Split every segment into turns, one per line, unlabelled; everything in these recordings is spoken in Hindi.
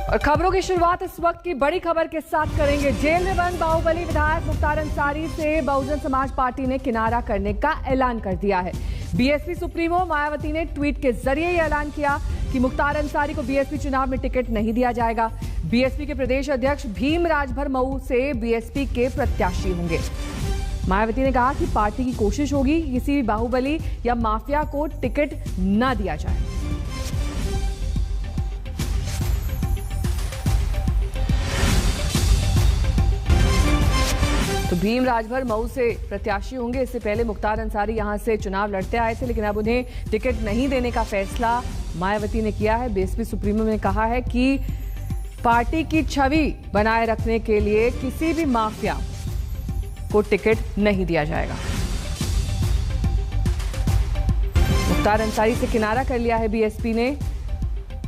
और खबरों की शुरुआत इस वक्त की बड़ी खबर के साथ करेंगे। जेल में बंद बाहुबली विधायक मुख्तार अंसारी से बहुजन समाज पार्टी ने किनारा करने का ऐलान कर दिया है। बीएसपी सुप्रीमो मायावती ने ट्वीट के जरिए यह ऐलान किया कि मुख्तार अंसारी को बीएसपी चुनाव में टिकट नहीं दिया जाएगा। बीएसपी के प्रदेश अध्यक्ष भीम राजभर मऊ से बीएसपी के प्रत्याशी होंगे। मायावती ने कहा कि पार्टी की कोशिश होगी किसी भी बाहुबली या माफिया को टिकट न दिया जाए। तो भीम राजभर मऊ से प्रत्याशी होंगे। इससे पहले मुख्तार अंसारी यहां से चुनाव लड़ते आए थे, लेकिन अब उन्हें टिकट नहीं देने का फैसला मायावती ने किया है। बीएसपी सुप्रीमो ने कहा है कि पार्टी की छवि बनाए रखने के लिए किसी भी माफिया को टिकट नहीं दिया जाएगा। मुख्तार अंसारी से किनारा कर लिया है बीएसपी ने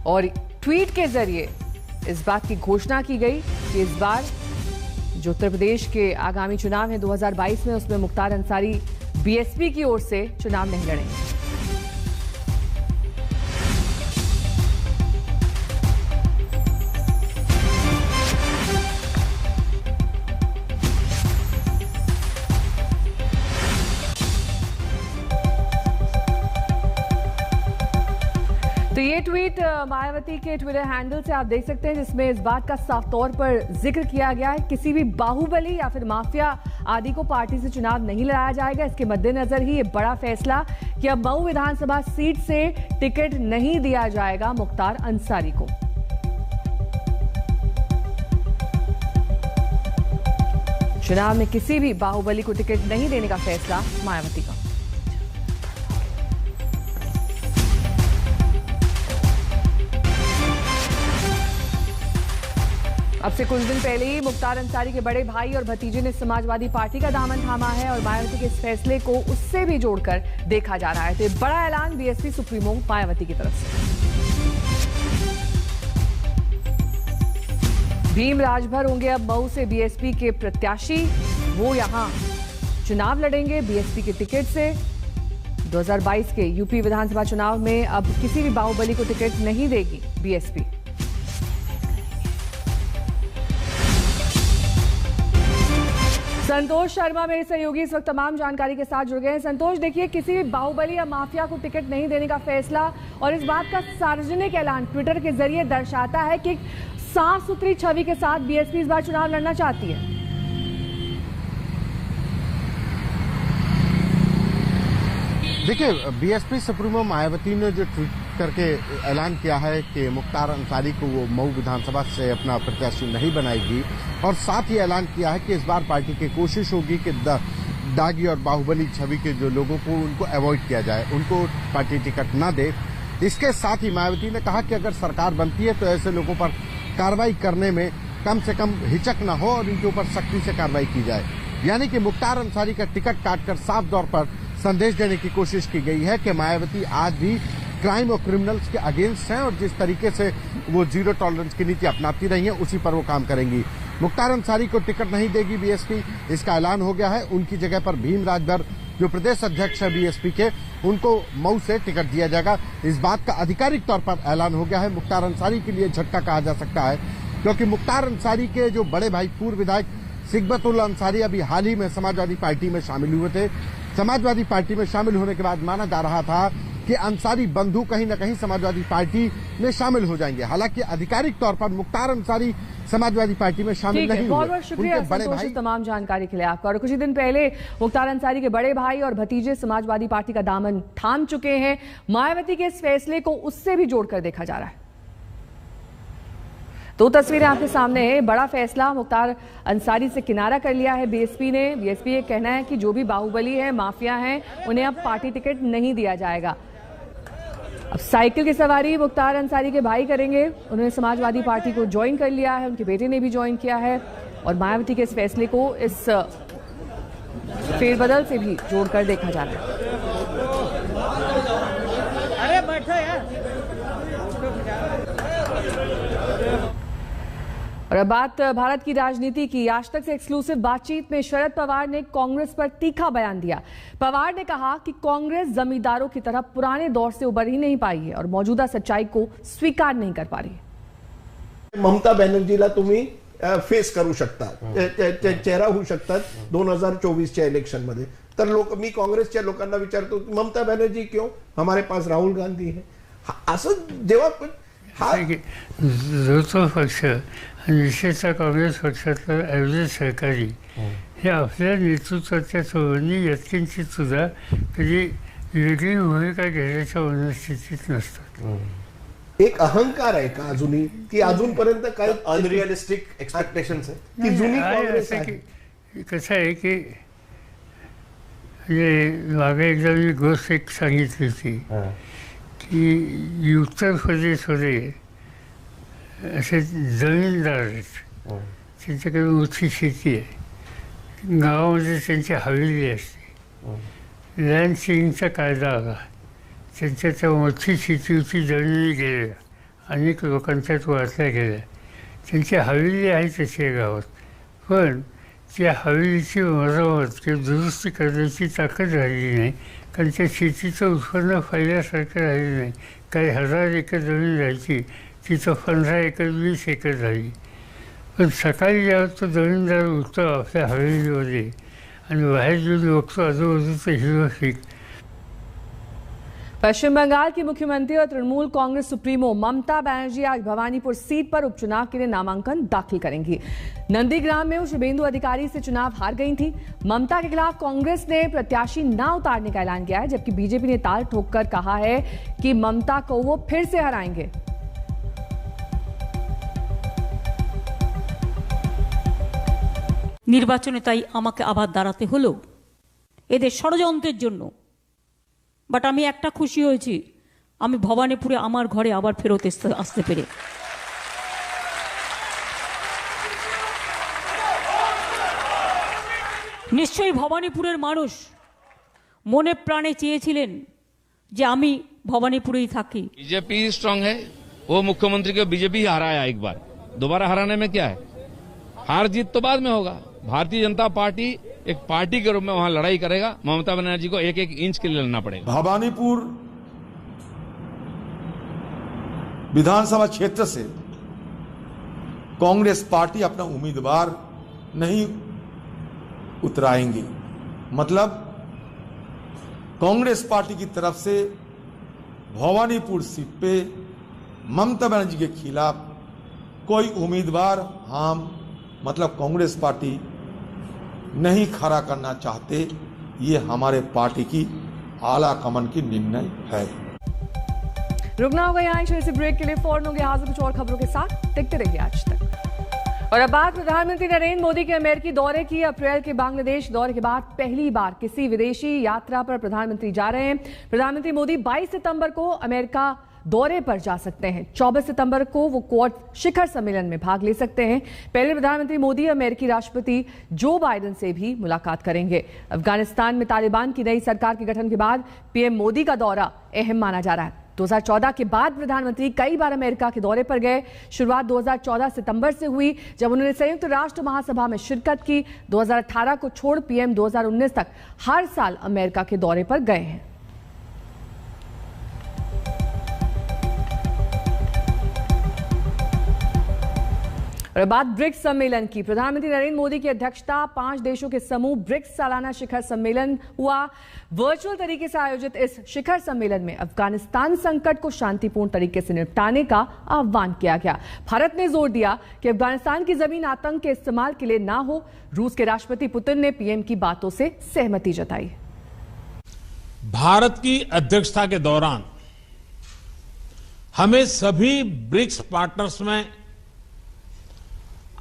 और ट्वीट के जरिए इस बात की घोषणा की गई कि इस बार जो उत्तर प्रदेश के आगामी चुनाव है 2022 में, उसमें मुख्तार अंसारी बीएसपी की ओर से चुनाव नहीं लड़ेंगे। तो ये ट्वीट मायावती के ट्विटर हैंडल से आप देख सकते हैं, जिसमें इस बात का साफ तौर पर जिक्र किया गया है किसी भी बाहुबली या फिर माफिया आदि को पार्टी से चुनाव नहीं लड़ाया जाएगा। इसके मद्देनजर ही ये बड़ा फैसला कि अब मऊ विधानसभा सीट से टिकट नहीं दिया जाएगा मुख्तार अंसारी को। चुनाव में किसी भी बाहुबली को टिकट नहीं देने का फैसला मायावती का। अब से कुछ दिन पहले ही मुख्तार अंसारी के बड़े भाई और भतीजे ने समाजवादी पार्टी का दामन थामा है और मायावती के इस फैसले को उससे भी जोड़कर देखा जा रहा है। तो बड़ा ऐलान बीएसपी सुप्रीमो मायावती की तरफ से। भीम राजभर होंगे अब मऊ से बीएसपी के प्रत्याशी। वो यहां चुनाव लड़ेंगे बीएसपी के टिकट से। 2022 के यूपी विधानसभा चुनाव में अब किसी भी बाहुबली को टिकट नहीं देगी बीएसपी। संतोष शर्मा मेरे सहयोगी इस वक्त तमाम जानकारी के साथ जुड़ गए हैं। संतोष, देखिए, किसी भी बाहुबली या माफिया को टिकट नहीं देने का फैसला और इस बात का सार्वजनिक ऐलान ट्विटर के जरिए दर्शाता है कि साफ सुथरी छवि के साथ बीएसपी इस बार चुनाव लड़ना चाहती है।
देखिए, बीएसपी सुप्रीमो मायावती ने जो ट्वीट करके ऐलान किया है कि मुख्तार अंसारी को वो मऊ विधानसभा से अपना प्रत्याशी नहीं बनाएगी और साथ ही ऐलान किया है कि इस बार पार्टी की कोशिश होगी कि दागी और बाहुबली छवि के जो लोगों को उनको अवॉइड किया जाए, उनको पार्टी टिकट न दे। इसके साथ ही मायावती ने कहा कि अगर सरकार बनती है तो ऐसे लोगों पर कार्रवाई करने में कम से कम हिचक न हो और इनके ऊपर सख्ती से कार्रवाई की जाए। यानी कि मुख्तार अंसारी का टिकट काटकर साफ तौर पर संदेश देने की कोशिश की गई है कि मायावती आज भी क्राइम और क्रिमिनल्स के अगेंस्ट हैं और जिस तरीके से वो जीरो टॉलरेंस की नीति अपनाती रही है उसी पर वो काम करेंगी। मुख्तार अंसारी को टिकट नहीं देगी बीएसपी, इसका ऐलान हो गया है। उनकी जगह पर भीम राजभर जो प्रदेश अध्यक्ष है बीएसपी के, उनको मऊ से टिकट दिया जाएगा। इस बात का आधिकारिक तौर पर ऐलान हो गया है। मुख्तार अंसारी के लिए झटका कहा जा सकता है क्योंकि मुख्तार अंसारी के जो बड़े भाई पूर्व विधायक सिकबतुल्ला अंसारी अभी हाल ही में समाजवादी पार्टी में शामिल हुए थे। समाजवादी पार्टी में शामिल होने के बाद माना जा रहा था कि अंसारी बंधु कहीं न कहीं समाजवादी पार्टी में शामिल हो जाएंगे। हालांकि आधिकारिक तौर पर मुख्तार अंसारी समाजवादी पार्टी में शामिल नहीं हुए।
बहुत बहुत शुक्रिया संतोष तमाम जानकारी के लिए आपका। और कुछ ही दिन पहले मुख्तार अंसारी के बड़े भाई और भतीजे समाजवादी पार्टी का दामन थाम चुके हैं। मायावती के इस फैसले को उससे भी जोड़कर देखा जा रहा है। दो तस्वीरें आपके सामने है। बड़ा फैसला, मुख्तार अंसारी से किनारा कर लिया है बीएसपी ने। बीएसपी ये कहना है कि जो भी बाहुबली है, माफिया हैं, उन्हें अब पार्टी टिकट नहीं दिया जाएगा। अब साइकिल की सवारी मुख्तार अंसारी के भाई करेंगे। उन्होंने समाजवादी पार्टी को ज्वाइन कर लिया है, उनके बेटे ने भी ज्वाइन किया है और मायावती के इस फैसले को इस फेरबदल से भी जोड़कर देखा जा रहा है।
अरे बैठो यार।
और अब बात भारत की राजनीति की। आज तक से एक्सक्लूसिव बातचीत में शरद पवार ने कांग्रेस पर तीखा बयान दिया। पवार ने कहा कि कांग्रेस जमींदारों की तरह पुराने दौर से उबर ही नहीं पाई है और मौजूदा सच्चाई को स्वीकार नहीं कर पा रही है।
ममता बॅनर्जीला तुम्ही फेस करू शकता, चेहरा होऊ शकतात 2024च्या इलेक्शनमध्ये. तर मी काँग्रेसच्या लोकांना विचारतो, ममता बॅनर्जी क्यों, हमारे पास राहुल गांधी है. असं जेव्हा
जो तो पक्ष आणि विशेषतः काँग्रेस पक्षातलं ॲव्हरेज सहकारी हे आपल्या नेतृत्वाच्या चोळणी यत्किंचित सुद्धा कधी वेगळी भूमिका घेण्याच्या मनस्थितीत नसतात.
एक अहंकार आहे का अजूनही, की अजूनपर्यंत काही
अनरिअलिस्टिक एक्सपेक्टेशन्स आहे
की जुनी काँग्रेस आहे?
कसं आहे की मागे एकदा मी गोष्ट एक सांगितली होती की उत्तर प्रदेशमध्ये असे जमीनदार आहेत, त्यांच्याकडे मोठी शेती आहे, गावामध्ये त्यांची हवेली असते. लँड सीलिंगचा कायदा आला, त्यांच्या त्या मोठी शेतीची जमिनी गेल्या, अनेक लोकांच्या वाटल्या गेल्या. त्यांची हवेली आहे तशी गावात, पण त्या हवेलीची मरामत किंवा दुरुस्ती करण्याची ताकद राहिली नाही, कारण त्या शेतीचं उत्पन्न पहिल्यासारखं राहिलं नाही. काही 1000 एकर जमीन राहायची, तिथं 15 एकर 20 एकर झाली. पण सकाळी जेव्हा तो जमीनदार उठतो आपल्या हवेलीमध्ये आणि बाहेर जेऊन बघतो आजूबाजूचं हिरवं.
पश्चिम बंगाल की मुख्यमंत्री और तृणमूल कांग्रेस सुप्रीमो ममता बनर्जी आज भवानीपुर सीट पर उपचुनाव के लिए नामांकन दाखिल करेंगी. नंदीग्राम में वो शुभेंदु अधिकारी से चुनाव हार गई थी. ममता के खिलाफ कांग्रेस ने प्रत्याशी न उतारने का ऐलान किया है, जबकि बीजेपी ने ताल ठोककर कहा है कि ममता को वो फिर से हराएंगे.
নির্বাচনে তাই আমাকে আবার দাঁড়াতে হলো এদের ষড়যন্ত্রের জন্য। বাট আমি একটা খুশি হয়েছি, আমি ভবানীপুরে আমার ঘরে আবার ফেরত আসতে পেরে। নিশ্চয়ই ভবানীপুরের মানুষ মনে প্রাণে চেয়েছিলেন যে আমি ভবানীপুরেই থাকি।
बीजेपी स्ट्रांग है, वो मुख्यमंत्री को बीजेपी ही हराया एक बार, दोबारा हराने में क्या है, हार जीत तो बाद में होगा। भारतीय जनता पार्टी एक पार्टी के रूप में वहां लड़ाई करेगा, ममता बनर्जी को एक एक इंच के लिए लड़ना पड़ेगा।
भवानीपुर विधानसभा क्षेत्र से कांग्रेस पार्टी अपना उम्मीदवार नहीं उतराएंगी, मतलब कांग्रेस पार्टी की तरफ से भवानीपुर सीट पे ममता बनर्जी के खिलाफ कोई उम्मीदवार हम मतलब कांग्रेस पार्टी नहीं खड़ा करना चाहते। ये हमारे पार्टी की आला कमान की निर्णय है।
रुकना होगा यहाँ से ब्रेक के लिए, फौरन होंगे हाजिर कुछ और खबरों के साथ, देखते रहिए आज तक। और अब बात प्रधानमंत्री नरेंद्र मोदी के अमेरिकी दौरे की। अप्रैल के बांग्लादेश दौरे के बाद पहली बार किसी विदेशी यात्रा पर प्रधानमंत्री जा रहे हैं। प्रधानमंत्री मोदी 22 सितंबर को अमेरिका दौरे पर जा सकते हैं। 24 सितंबर को वो क्वाड शिखर सम्मेलन में भाग ले सकते हैं। पहले प्रधानमंत्री मोदी अमेरिकी राष्ट्रपति जो बाइडेन से भी मुलाकात करेंगे। अफगानिस्तान में तालिबान की नई सरकार के गठन के बाद पीएम मोदी का दौरा अहम माना जा रहा है। 2014 के बाद प्रधानमंत्री कई बार अमेरिका के दौरे पर गए। शुरुआत 2014 सितंबर से हुई, जब उन्होंने संयुक्त राष्ट्र महासभा में शिरकत की। 2018 को छोड़ पीएम 2019 तक हर साल अमेरिका के दौरे पर गए हैं। और बात ब्रिक्स सम्मेलन की। प्रधानमंत्री नरेंद्र मोदी की अध्यक्षता 5 देशों के समूह ब्रिक्स सालाना शिखर सम्मेलन हुआ। वर्चुअल तरीके से आयोजित इस शिखर सम्मेलन में अफगानिस्तान संकट को शांतिपूर्ण तरीके से निपटाने का आह्वान किया गया। भारत ने जोर दिया कि अफगानिस्तान की जमीन आतंक के इस्तेमाल के लिए ना हो। रूस के राष्ट्रपति पुतिन ने पीएम की बातों से सहमति जताई।
भारत की अध्यक्षता के दौरान हमें सभी ब्रिक्स पार्टनर्स में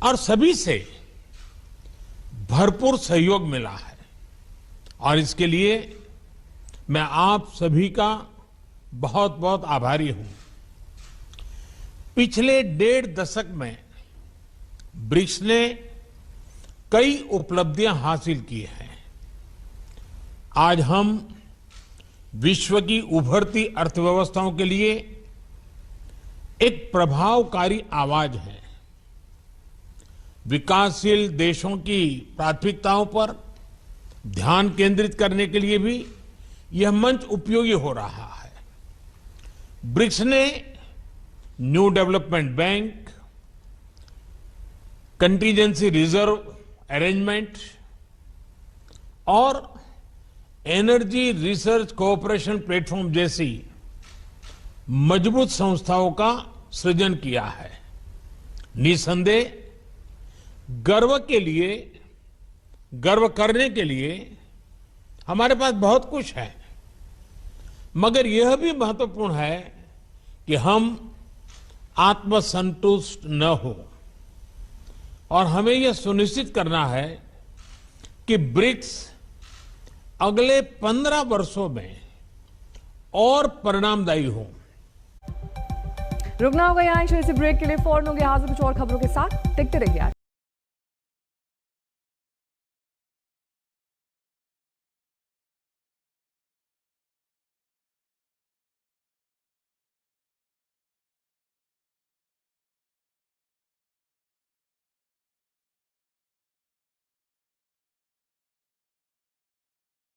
और सभी से भरपूर सहयोग मिला है और इसके लिए मैं आप सभी का बहुत बहुत आभारी हूं। पिछले 1.5 दशक में ब्रिक्स ने कई उपलब्धियां हासिल की हैं। आज हम विश्व की उभरती अर्थव्यवस्थाओं के लिए एक प्रभावकारी आवाज है। विकासशील देशों की प्राथमिकताओं पर ध्यान केंद्रित करने के लिए भी यह मंच उपयोगी हो रहा है। ब्रिक्स ने new development bank, contingency reserve arrangement और एनर्जी रिसर्च कोऑपरेशन प्लेटफॉर्म जैसी मजबूत संस्थाओं का सृजन किया है। निसंदेह गर्व करने के लिए हमारे पास बहुत कुछ है, मगर यह भी महत्वपूर्ण है कि हम आत्मसंतुष्ट न हो और हमें यह सुनिश्चित करना है कि ब्रिक्स अगले 15 वर्षों में और परिणामदायी हो।
रुकना होगा यहाँ से ब्रेक के लिए, फौरन होंगे हाजिर कुछ और खबरों के साथ। देखते रहिए।